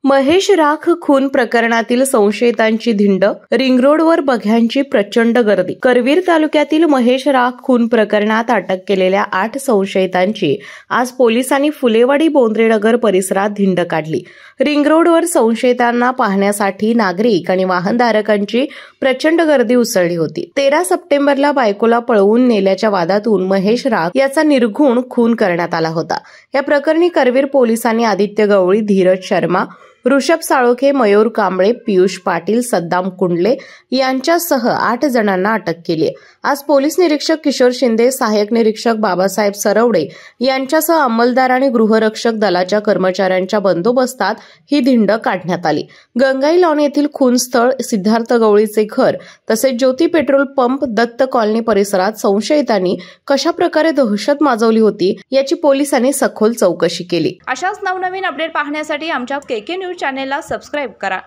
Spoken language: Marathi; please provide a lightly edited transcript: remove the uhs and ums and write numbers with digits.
महेश राख खून प्रकरणातील संशयितांची धिंड, रिंगरोडवर बघ्यांची प्रचंड गर्दी. करवीर तालुक्यातील महेश राख खून प्रकरणात अटक केलेल्या 8 संशयितांची आज पोलिसांनी फुलेवाडी बोंद्रेनगर परिसरात धिंड काढली. रिंगरोडवर संशयितांना पाहण्यासाठी नागरिक आणि वाहनधारकांची प्रचंड गर्दी उसळली होती. 13 सप्टेंबरला बायकोला पळवून नेल्याच्या वादातून महेश राख याचा निर्घृण खून करण्यात आला होता. या प्रकरणी करवीर पोलिसांनी आदित्य गवळी, धीरज शर्मा, ऋषभ साळोखे, मयूर कांबळे, पियुष पाटील, सद्दाम कुंडले यांच्यासह 8 जणांना अटक केली. आज पोलीस निरीक्षक किशोर शिंदे, सहाय्यक निरीक्षक बाबासाहेब सरवडे यांच्यासह अंमलदार आणि गृहरक्षक दलाच्या कर्मचाऱ्यांच्या बंदोबस्तात ही धिंड काढण्यात आली. गंगाई लॉन येथील खून स्थळ, सिद्धार्थ गवळीचे घर तसेच ज्योती पेट्रोल पंप, दत्त कॉलनी परिसरात संशयितांनी कशाप्रकारे दहशत माजवली होती याची पोलिसांनी सखोल चौकशी केली. अशाच नवनवीन अपडेट पाहण्यासाठी आमच्या केके न्यूज चॅनेलला सबस्क्राइब करा.